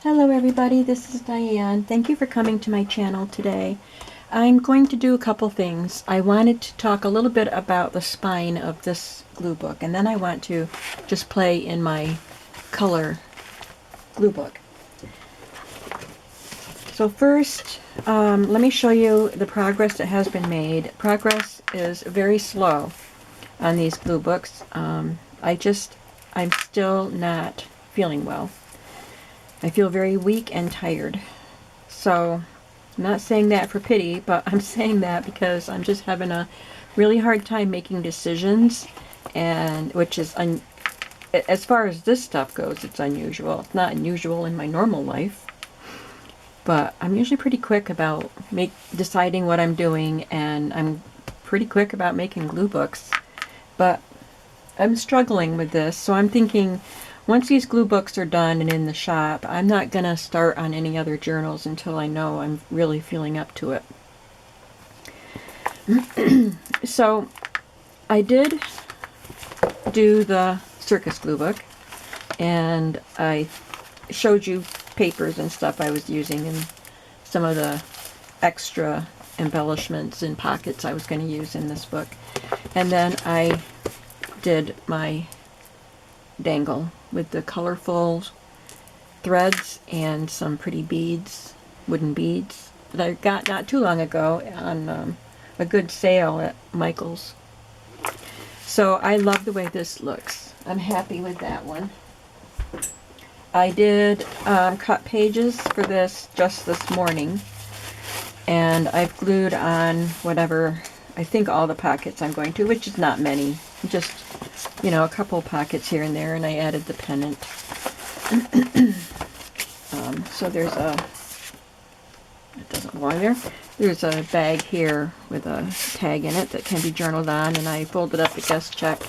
Hello everybody, this is Diane. Thank you for coming to my channel today. I'm going to do a couple things. I wanted to talk a little bit about the spine of this glue book, and then I want to just play in my color glue book. So first, let me show you the progress that has been made. Progress is very slow on these glue books. I'm still not feeling well. I feel very weak and tired. So I'm not saying that for pity, but I'm saying that because I'm just having a really hard time making decisions, and which is, as far as this stuff goes, it's unusual. It's not unusual in my normal life, but I'm usually pretty quick about deciding what I'm doing, and I'm pretty quick about making glue books. But I'm struggling with this, so I'm thinking once these glue books are done and in the shop, I'm not going to start on any other journals until I know I'm really feeling up to it. So I did do the circus glue book, and I showed you papers and stuff I was using and some of the extra embellishments and pockets I was going to use in this book. And then I did my dangle with the colorful threads and some pretty beads, wooden beads, that I got not too long ago on a good sale at Michael's. So I love the way this looks. I'm happy with that one. I did cut pages for this just this morning, and I've glued on whatever, I think all the pockets I'm going to, which is not many, just, you know, a couple pockets here and there, and I added the pennant. So there's it doesn't belong there. There's a bag here with a tag in it that can be journaled on, and I folded up the guest check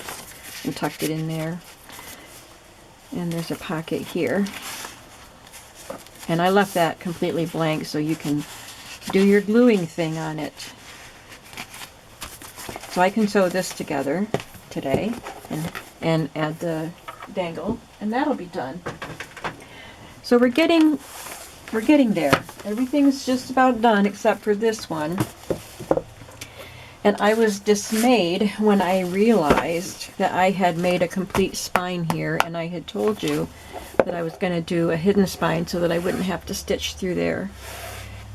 and tucked it in there. And there's a pocket here. And I left that completely blank so you can do your gluing thing on it. So I can sew this together today and add the dangle, and that'll be done. So we're getting there. Everything's just about done except for this one. And I was dismayed when I realized that I had made a complete spine here, and I had told you that I was going to do a hidden spine so that I wouldn't have to stitch through there.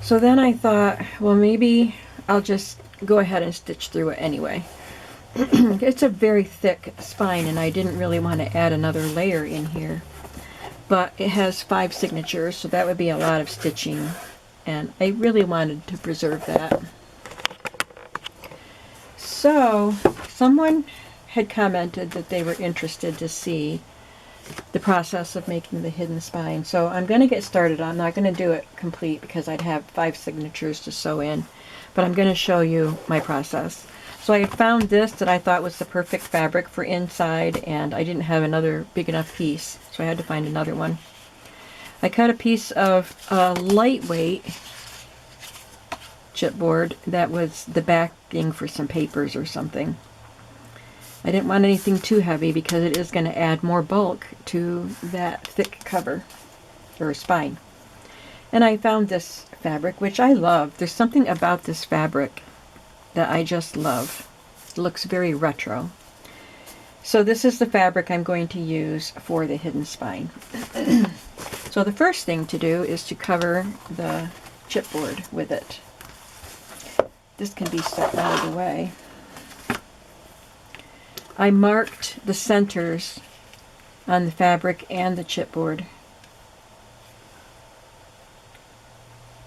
So then I thought, well, maybe I'll just go ahead and stitch through it anyway. It's a very thick spine, and I didn't really want to add another layer in here. But it has 5 signatures, so that would be a lot of stitching, and I really wanted to preserve that. So someone had commented that they were interested to see the process of making the hidden spine. So I'm going to get started. I'm not going to do it complete because I'd have 5 signatures to sew in, but I'm going to show you my process. So I had found this that I thought was the perfect fabric for inside, and I didn't have another big enough piece, so I had to find another one. I cut a piece of lightweight chipboard that was the backing for some papers or something. I didn't want anything too heavy because it is going to add more bulk to that thick cover or spine. And I found this fabric, which I love. There's something about this fabric that I just love. It looks very retro. So this is the fabric I'm going to use for the hidden spine. So the first thing to do is to cover the chipboard with it. This can be set out of the way. I marked the centers on the fabric and the chipboard.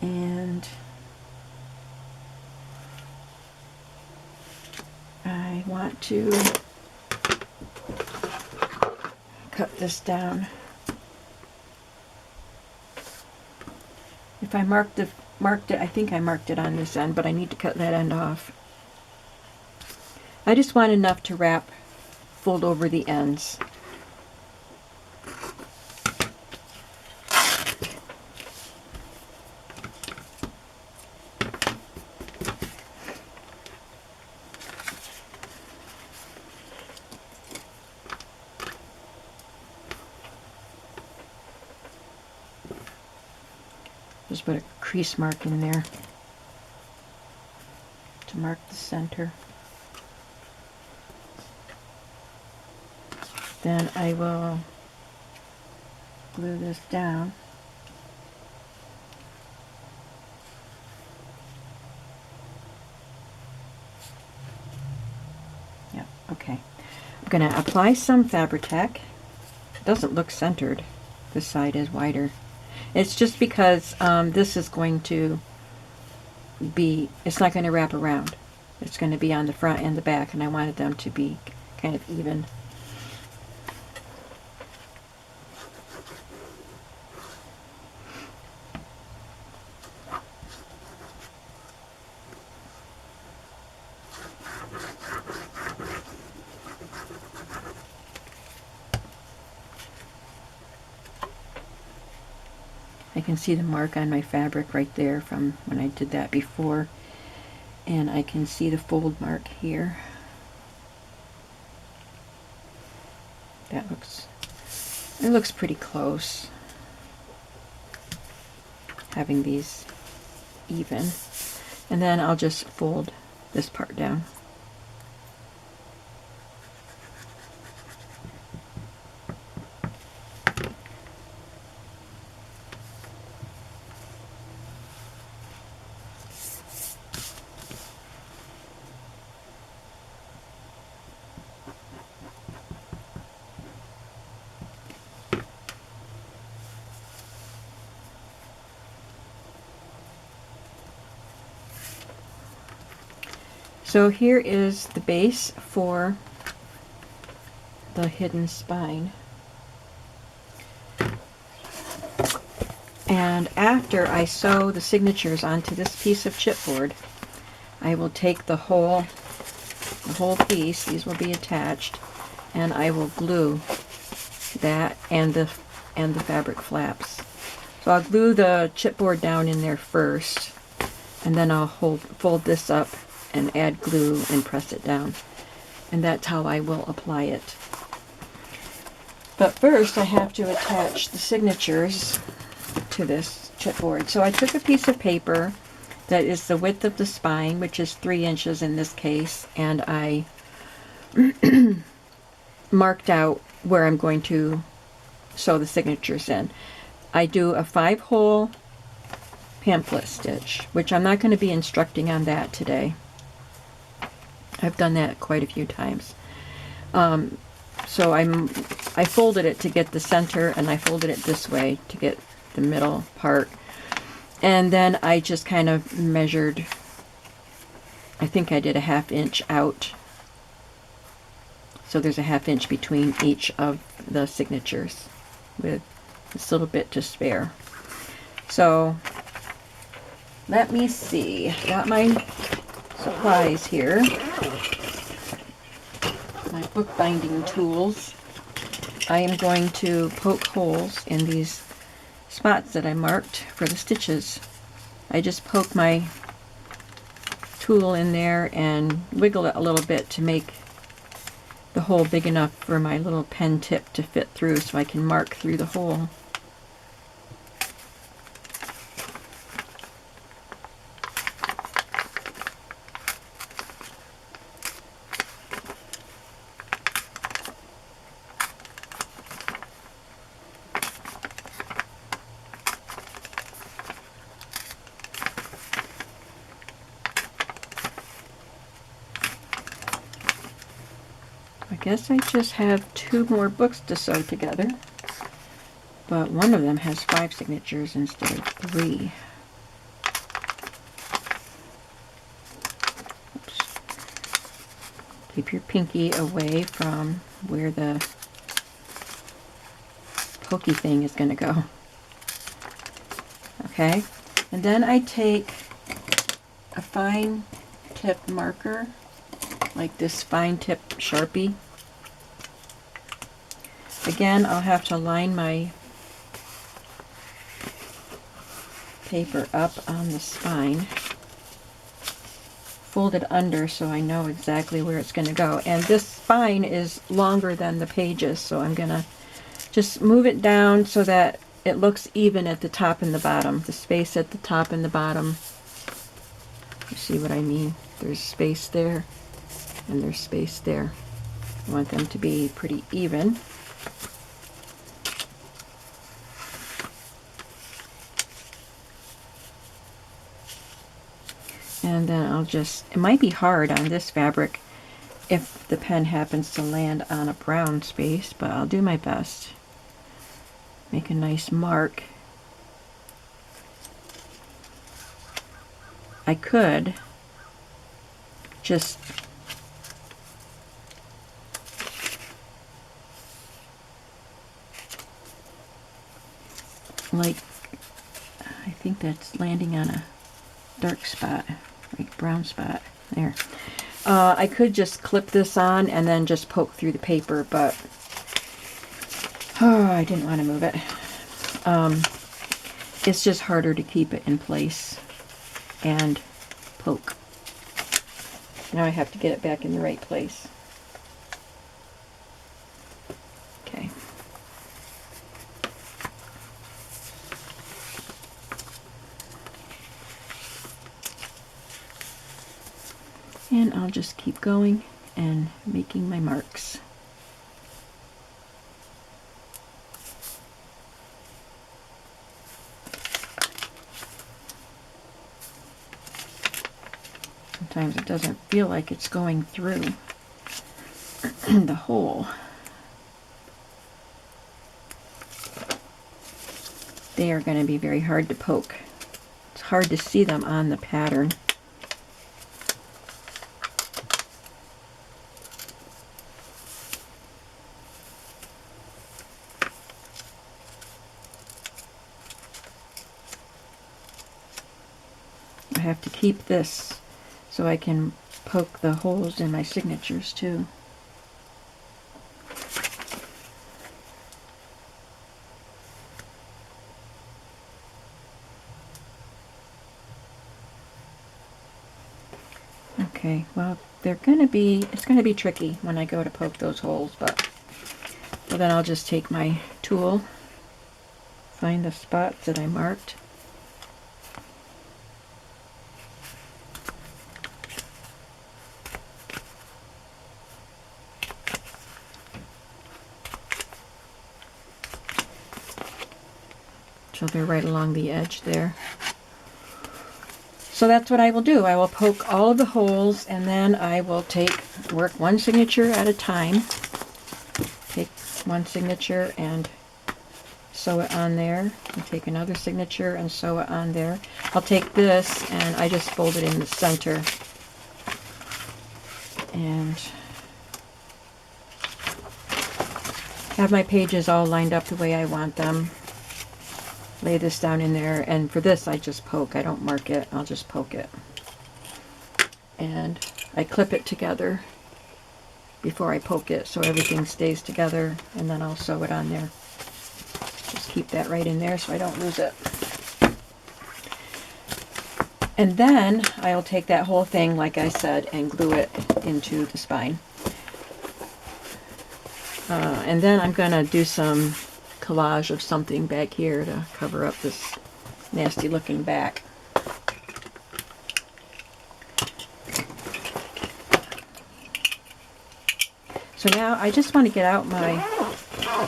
And I want to cut this down. If I marked it, I think I marked it on this end, but I need to cut that end off. I just want enough to fold over the ends. Just put a crease mark in there to mark the center. Then I will glue this down. Yep, okay. I'm going to apply some Fabri-Tac. It doesn't look centered. This side is wider. It's just because this is going to be, it's not going to wrap around. It's going to be on the front and the back, and I wanted them to be kind of even. I can see the mark on my fabric right there from when I did that before, and I can see the fold mark here. That looks, it looks pretty close, having these even. And then I'll just fold this part down. So here is the base for the hidden spine. And after I sew the signatures onto this piece of chipboard, I will take the whole piece, these will be attached, and I will glue that and the fabric flaps. So I'll glue the chipboard down in there first, and then I'll fold this up and add glue and press it down. And that's how I will apply it. But first I have to attach the signatures to this chipboard. So I took a piece of paper that is the width of the spine, which is 3 inches in this case, and I marked out where I'm going to sew the signatures in. I do a 5-hole pamphlet stitch, which I'm not going to be instructing on that today. I've done that quite a few times. So I folded it to get the center, and I folded it this way to get the middle part. And then I just kind of measured, I think I did a 1/2 inch out. So there's a 1/2 inch between each of the signatures with this little bit to spare. So let me see, got my supplies here, my bookbinding tools. I am going to poke holes in these spots that I marked for the stitches. I just poke my tool in there and wiggle it a little bit to make the hole big enough for my little pen tip to fit through, so I can mark through the hole. I guess I just have 2 more books to sew together, but one of them has 5 signatures instead of 3. Oops. Keep your pinky away from where the pokey thing is going to go. Okay, and then I take a fine tip marker, like this fine tip Sharpie. Again, I'll have to line my paper up on the spine, fold it under so I know exactly where it's going to go. And this spine is longer than the pages, so I'm going to just move it down so that it looks even at the top and the bottom. The space at the top and the bottom. You see what I mean? There's space there and there's space there. I want them to be pretty even. And then I'll just, it might be hard on this fabric if the pen happens to land on a brown space, but I'll do my best. Make a nice mark. I could just like, I think that's landing on a dark spot, like brown spot there. I could just clip this on and then just poke through the paper, but I didn't want to move it. It's just harder to keep it in place and poke. Now I have to get it back in the right place. Okay. And I'll just keep going and making my marks. Sometimes it doesn't feel like it's going through the hole. They are going to be very hard to poke. It's hard to see them on the pattern. I have to keep this so I can poke the holes in my signatures too. Okay, well, it's going to be tricky when I go to poke those holes, but well, then I'll just take my tool, find the spots that I marked. So they're right along the edge there. So that's what I will do. I will poke all of the holes, and then I will work one signature at a time. Take one signature and sew it on there, and take another signature and sew it on there. I'll take this and I just fold it in the center. And have my pages all lined up the way I want them. Lay this down in there, and for this I just poke. I don't mark it, I'll just poke it. And I clip it together before I poke it so everything stays together, and then I'll sew it on there. Just keep that right in there so I don't lose it. And then I'll take that whole thing, like I said, and glue it into the spine. And then I'm going to do some collage of something back here to cover up this nasty looking back. So now I just want to get out my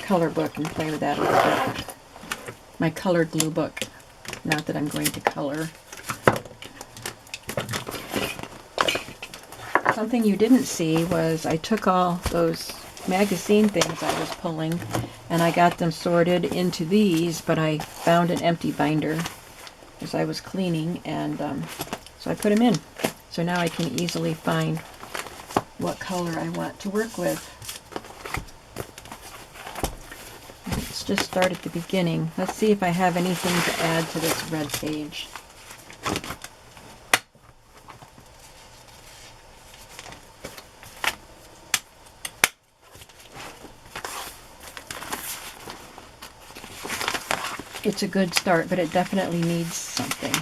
color book and play with that a little bit. My colored glue book. Not that I'm going to color. Something you didn't see was I took all those magazine things I was pulling and I got them sorted into these, but I found an empty binder as I was cleaning, and so I put them in. So now I can easily find what color I want to work with. Let's just start at the beginning. Let's see if I have anything to add to this red page. It's a good start, but it definitely needs something.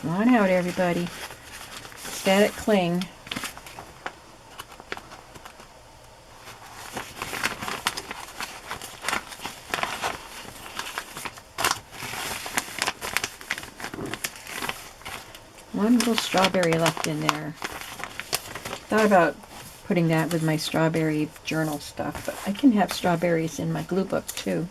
Come on out, everybody. static cling. One little strawberry left in there. Thought about putting that with my strawberry journal stuff, but I can have strawberries in my glue book too.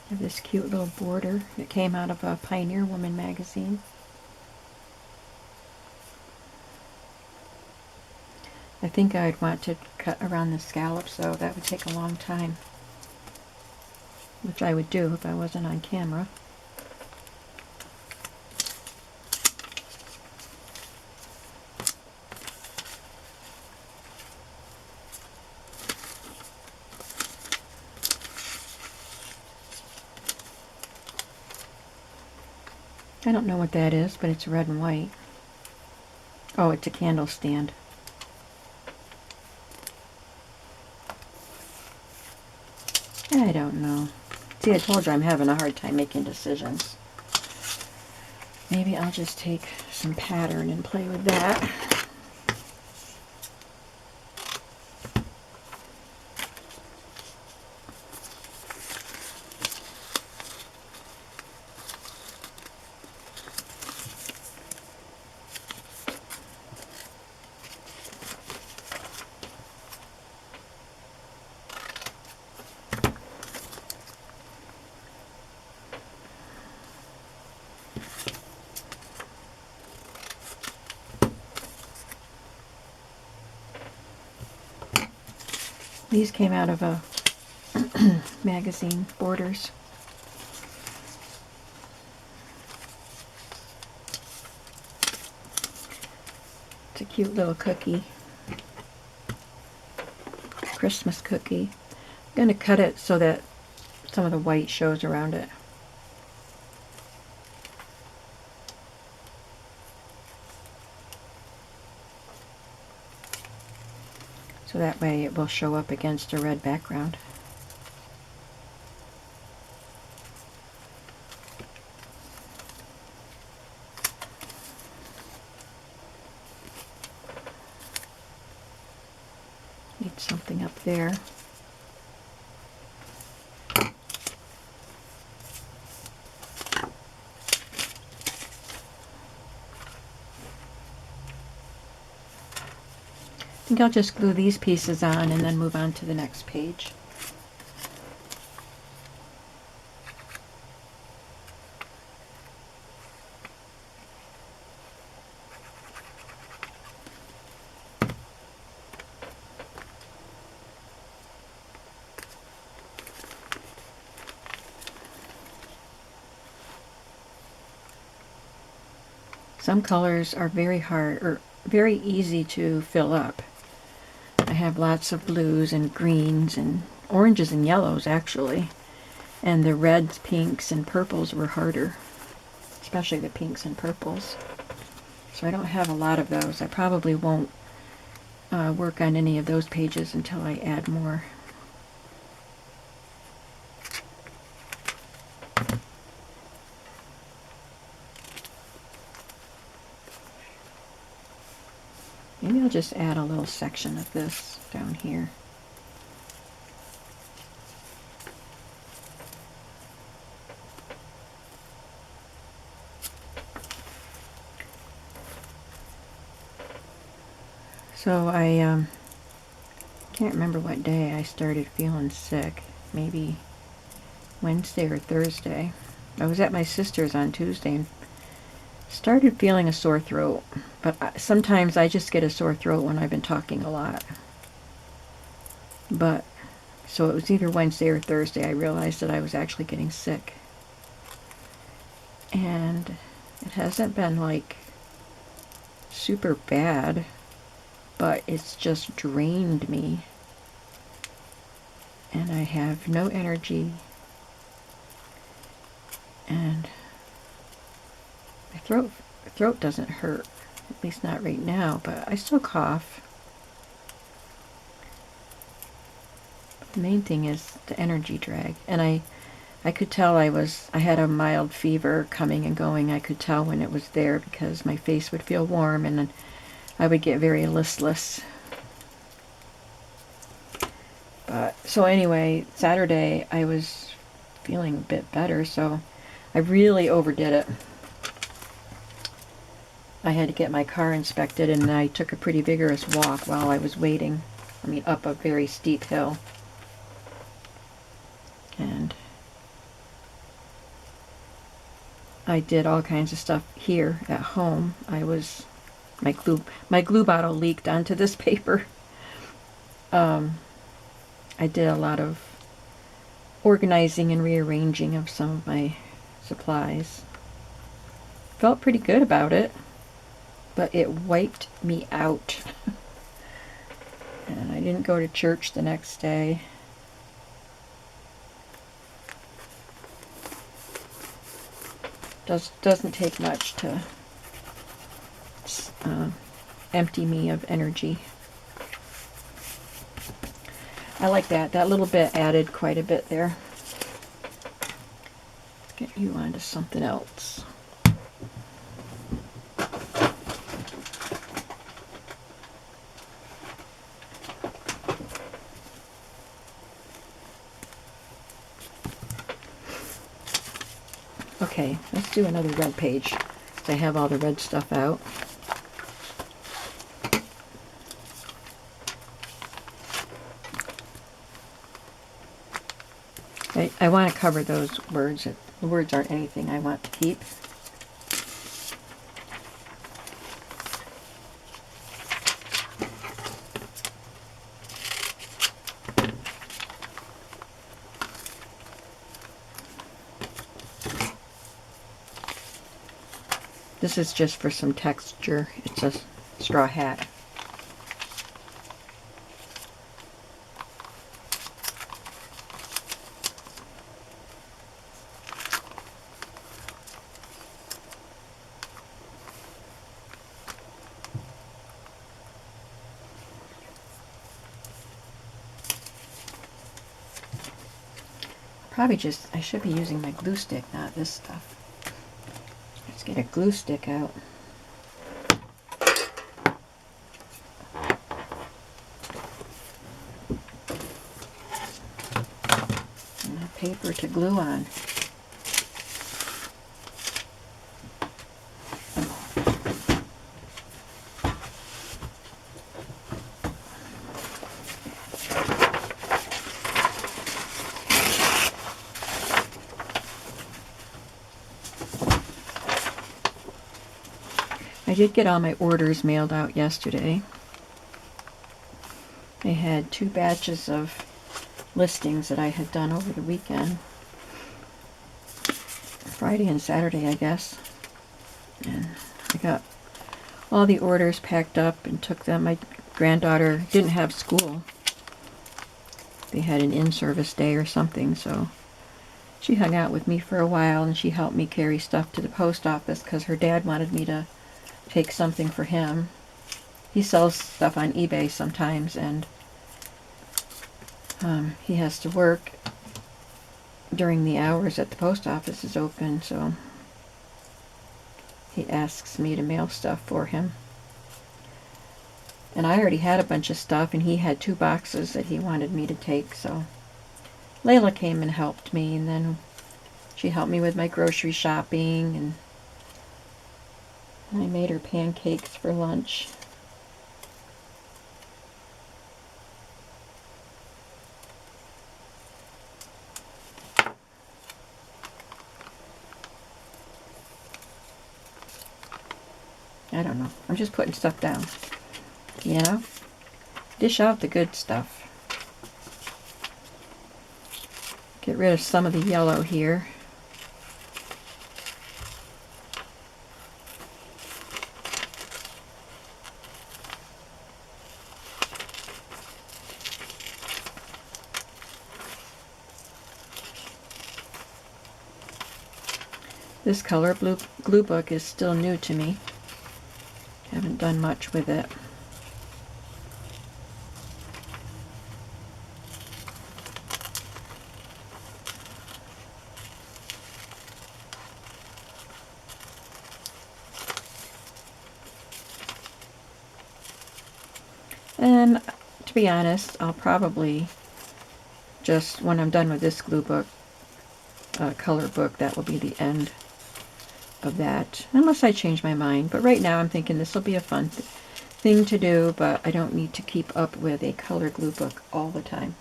I have this cute little border that came out of a Pioneer Woman magazine. I think I'd want to cut around the scallop, so that would take a long time, which I would do if I wasn't on camera. I don't know what that is, but it's red and white. Oh, it's a candle stand. I don't know. See, I told you I'm having a hard time making decisions. Maybe I'll just take some pattern and play with that. These came out of a magazine, Borders. It's a cute little cookie. Christmas cookie. I'm going to cut it so that some of the white shows around it. So that way it will show up against a red background. Need something up there. I think I'll just glue these pieces on and then move on to the next page. Some colors are very hard or very easy to fill up. I have lots of blues and greens and oranges and yellows actually, and the reds, pinks, and purples were harder, especially the pinks and purples. So I don't have a lot of those. I probably won't work on any of those pages until I add more. Maybe I'll just add a little section of this down here. So I can't remember what day I started feeling sick. Maybe Wednesday or Thursday. I was at my sister's on Tuesday and started feeling a sore throat, but sometimes I just get a sore throat when I've been talking a lot. But so it was either Wednesday or Thursday I realized that I was actually getting sick. And it hasn't been like super bad, but it's just drained me. And I have no energy. And my throat doesn't hurt, at least not right now, but I still cough. But the main thing is the energy drag. And I could tell I had a mild fever coming and going. I could tell when it was there because my face would feel warm and then I would get very listless. But so anyway, Saturday I was feeling a bit better, so I really overdid it. I had to get my car inspected, and I took a pretty vigorous walk while I was waiting. I mean, up a very steep hill. And I did all kinds of stuff here at home. My glue bottle leaked onto this paper. I did a lot of organizing and rearranging of some of my supplies. Felt pretty good about it, but it wiped me out. And I didn't go to church the next day. Doesn't take much to empty me of energy. I like that. That little bit added quite a bit there. Let's get you onto something else. Okay, let's do another red page. I have all the red stuff out. I want to cover those words. The words aren't anything I want to keep. This is just for some texture. It's a straw hat. I should be using my glue stick, not this stuff. Let's get a glue stick out. And paper to glue on. I did get all my orders mailed out yesterday. I had 2 batches of listings that I had done over the weekend. Friday and Saturday, I guess. And I got all the orders packed up and took them. My granddaughter didn't have school. They had an in-service day or something, so she hung out with me for a while and she helped me carry stuff to the post office because her dad wanted me to take something for him. He sells stuff on eBay sometimes, and he has to work during the hours that the post office is open, so he asks me to mail stuff for him. And I already had a bunch of stuff, and he had 2 boxes that he wanted me to take, so Layla came and helped me, and then she helped me with my grocery shopping, and I made her pancakes for lunch. I don't know. I'm just putting stuff down. You know? Dish out the good stuff. Get rid of some of the yellow here. This color glue book is still new to me. Haven't done much with it. And to be honest, I'll probably just, when I'm done with this glue book, color book, that will be the end of that, unless I change my mind. But right now I'm thinking this will be a fun thing to do, but I don't need to keep up with a color glue book all the time.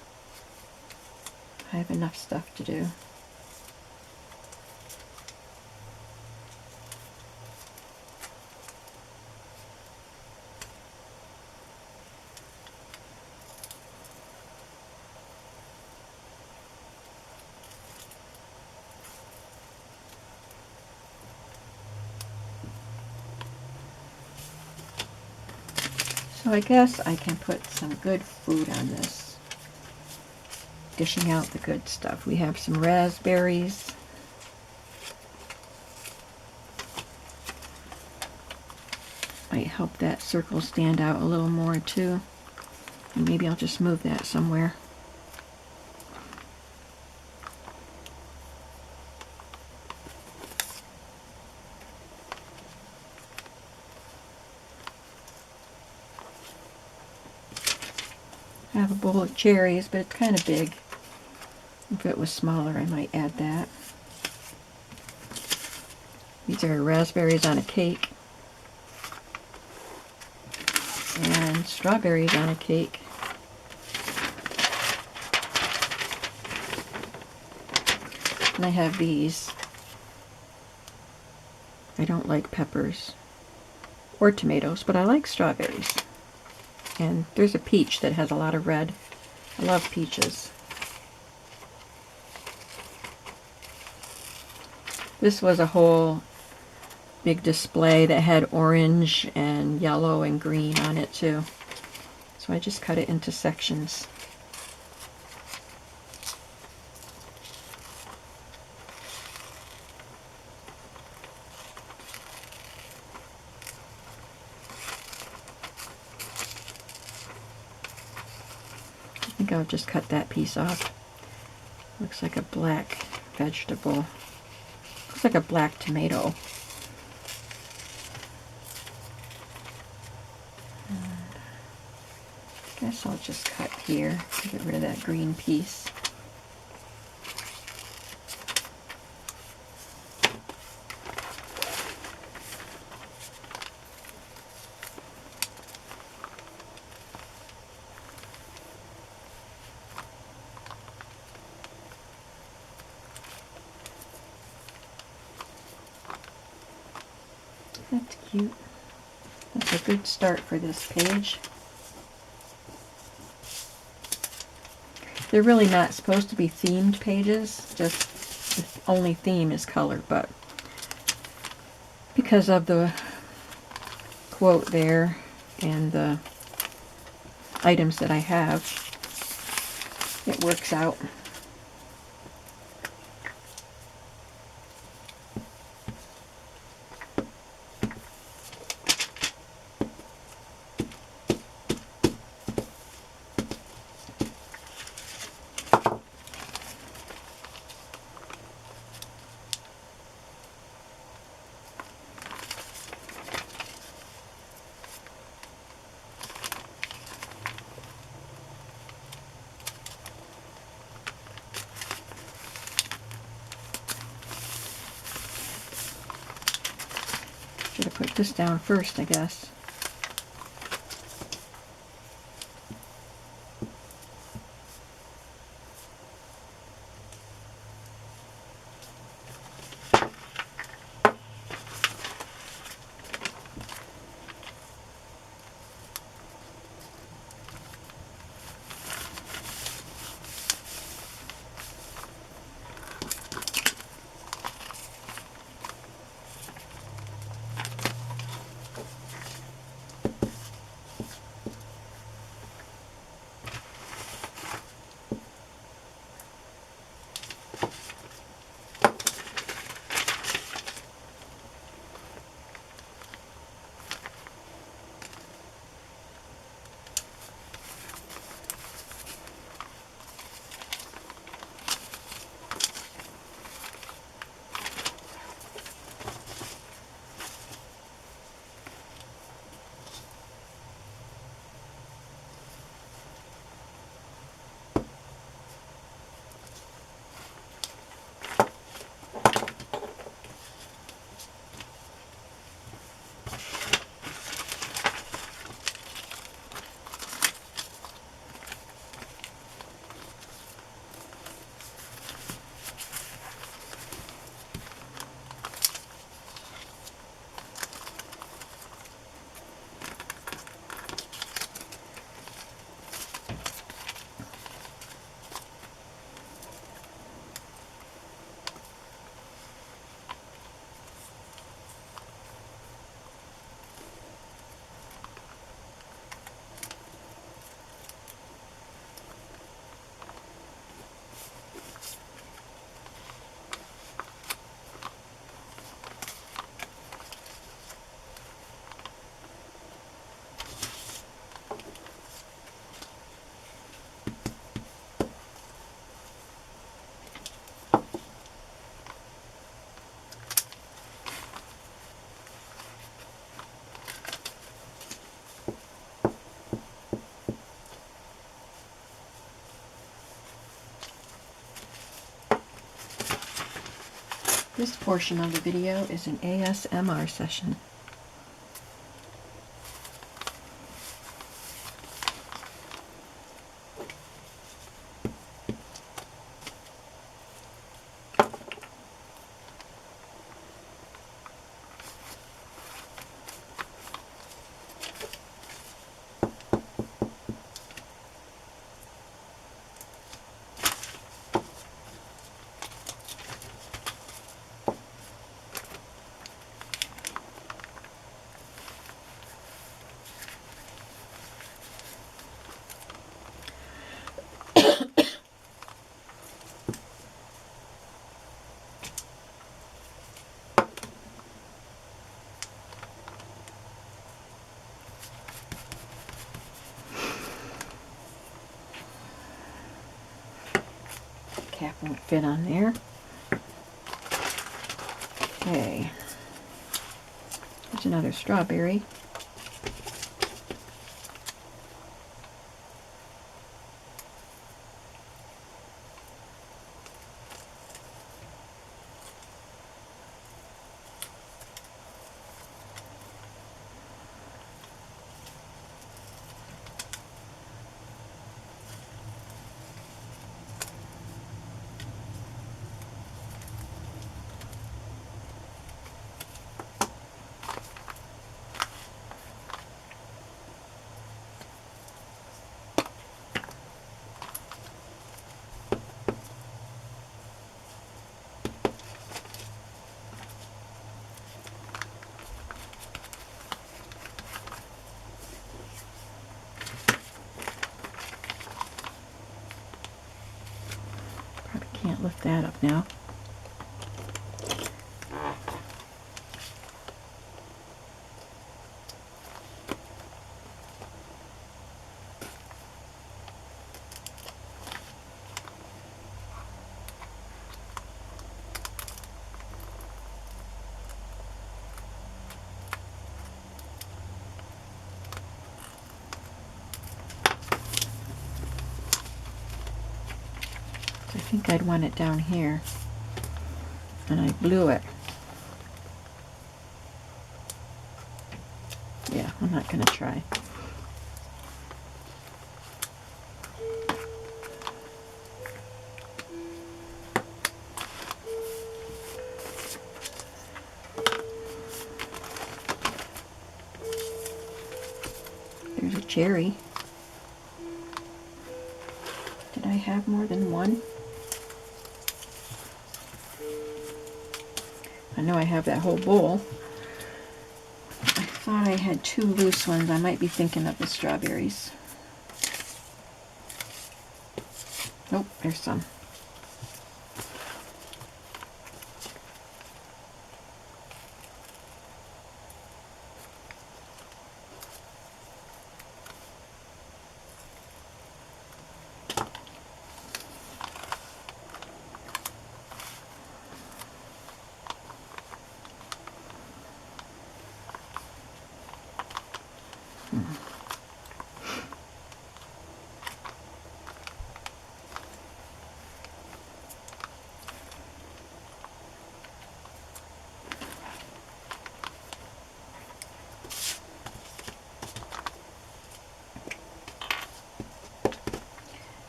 I have enough stuff to do. So I guess I can put some good food on this. Dishing out the good stuff. We have some raspberries. Might help that circle stand out a little more too. And maybe I'll just move that somewhere. I have a bowl of cherries, but it's kind of big. If it was smaller, I might add that. These are raspberries on a cake. And strawberries on a cake. And I have these. I don't like peppers or tomatoes, but I like strawberries. And there's a peach that has a lot of red. I love peaches. This was a whole big display that had orange and yellow and green on it too. So I just cut it into sections. I think I'll just cut that piece off. Looks like a black vegetable. Looks like a black tomato. I guess I'll just cut here to get rid of that green piece. That's cute. That's a good start for this page. They're really not supposed to be themed pages, just the only theme is color, but because of the quote there and the items that I have, it works out. Should have put this down first, I guess. This portion of the video is an ASMR session. Cap won't fit on there. Okay. There's another strawberry. Probably can't lift that up now. I think I'd want it down here, and I blew it. Yeah, I'm not going to try. There's a cherry. Did I have more than one? I know I have that whole bowl. I thought I had two loose ones. I might be thinking of the strawberries. Nope, there's some.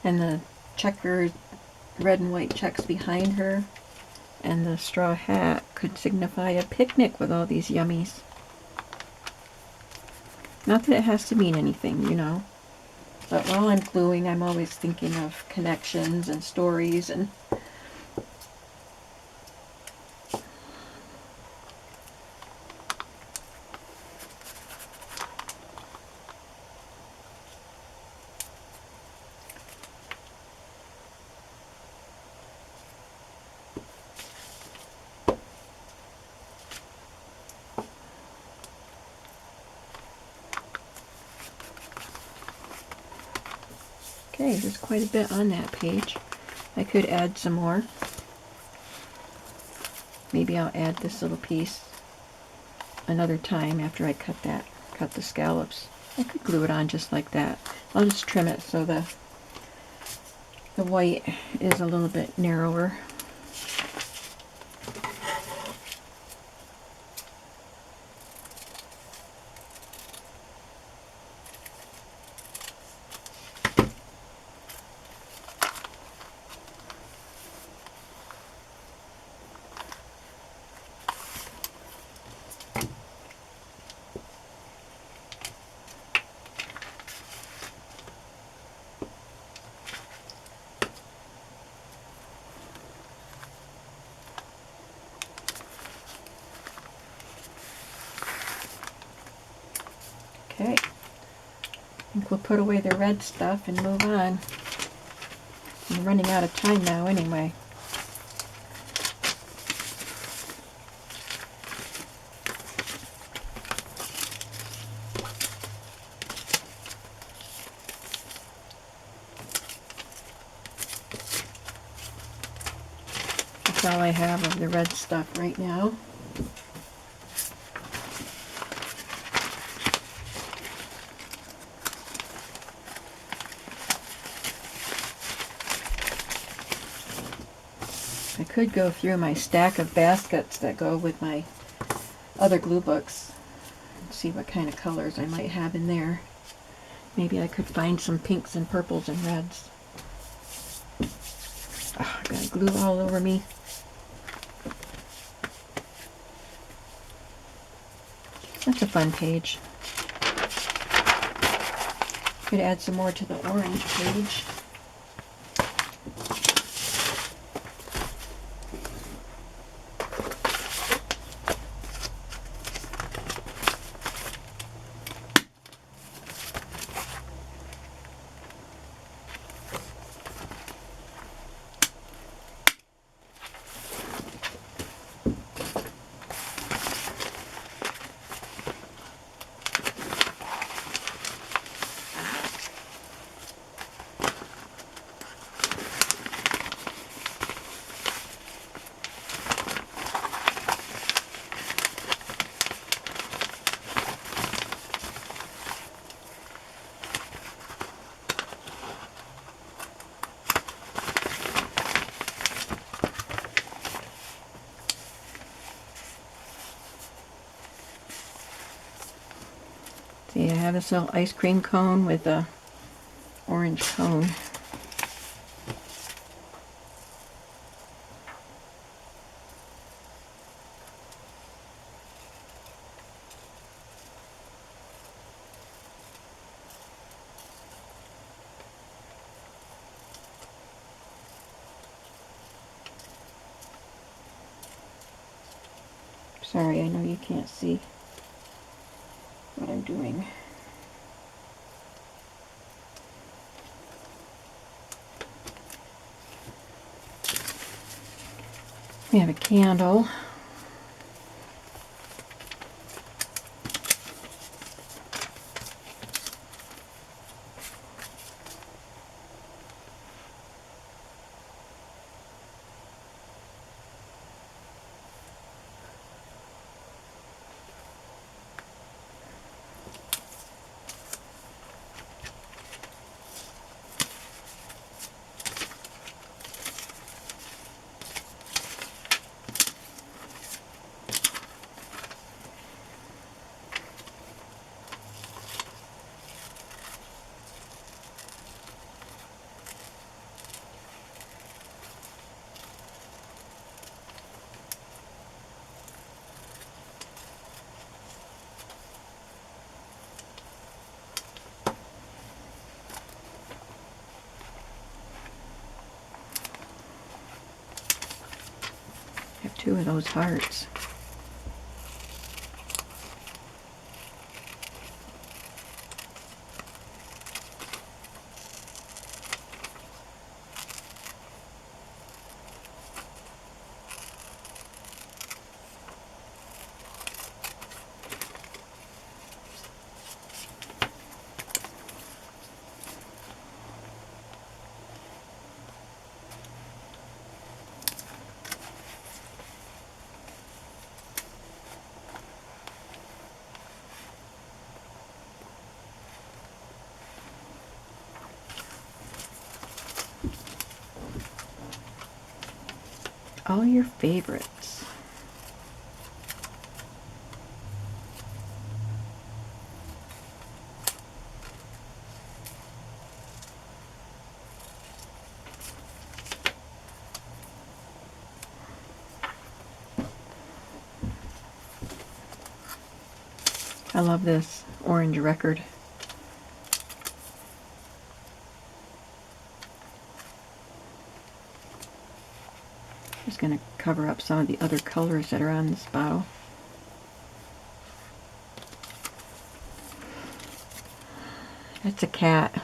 And the checkered red and white checks behind her and the straw hat could signify a picnic with all these yummies. Not that it has to mean anything, you know. But while I'm gluing, I'm always thinking of connections and stories and okay, there's quite a bit on that page. I could add some more. Maybe I'll add this little piece another time after I cut the scallops. I could glue it on just like that. I'll just trim it so the white is a little bit narrower. Okay. I think we'll put away the red stuff and move on. I'm running out of time now anyway. That's all I have of the red stuff right now. I could go through my stack of baskets that go with my other glue books and see what kind of colors I might have in there. Maybe I could find some pinks and purples and reds. Oh, I got glue all over me. That's a fun page. Could add some more to the orange page. See, I have this little ice cream cone with a orange cone. Sorry, I know you can't see what I'm doing. We have a candle. I have two of those hearts. All your favorites. I love this orange record. Just going to cover up some of the other colors that are on this bottle. That's a cat.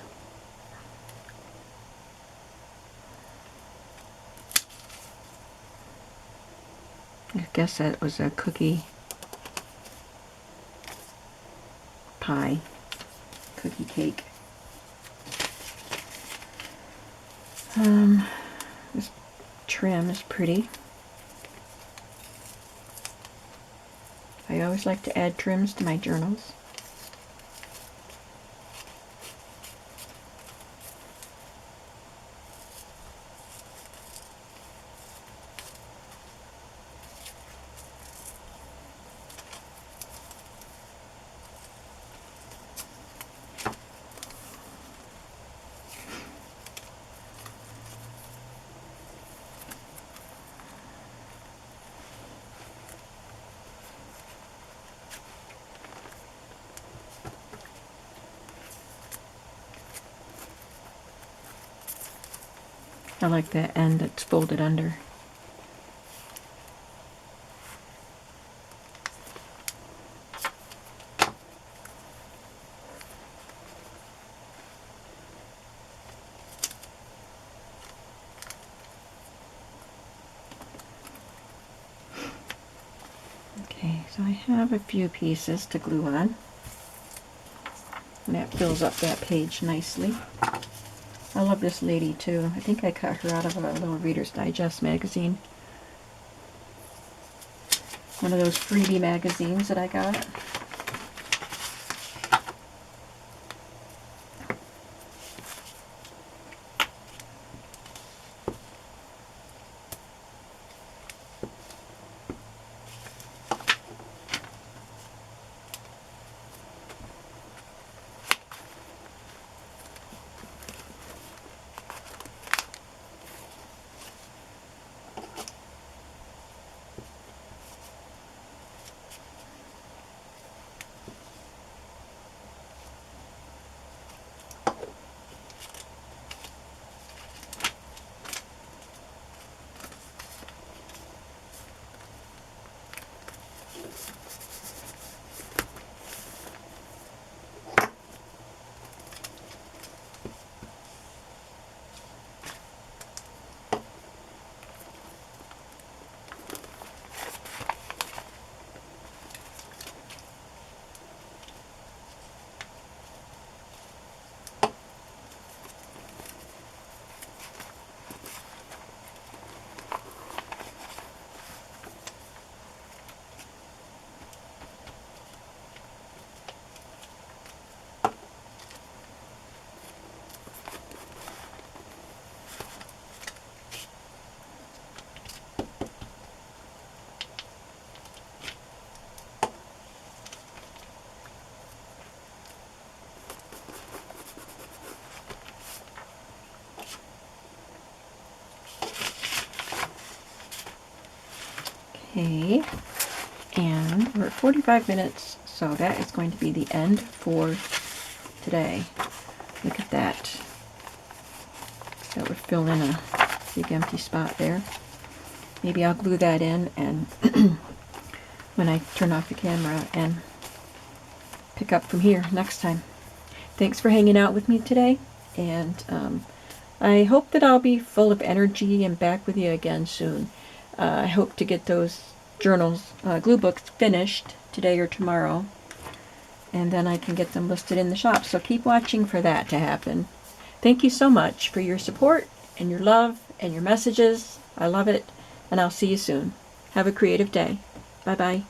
I guess that was a cookie pie, cookie cake. This trim is pretty. I always like to add trims to my journals. I like that end that's folded under. Okay, so I have a few pieces to glue on. And that fills up that page nicely. I love this lady too. I think I cut her out of a little Reader's Digest magazine. One of those freebie magazines that I got. Okay, and we're at 45 minutes, so that is going to be the end for today. Look at that. That would fill in a big empty spot there. Maybe I'll glue that in and when I turn off the camera and pick up from here next time. Thanks for hanging out with me today, and I hope that I'll be full of energy and back with you again soon. I hope to get those journals, glue books finished today or tomorrow, and then I can get them listed in the shop. So keep watching for that to happen. Thank you so much for your support and your love and your messages. I love it, and I'll see you soon. Have a creative day. Bye-bye.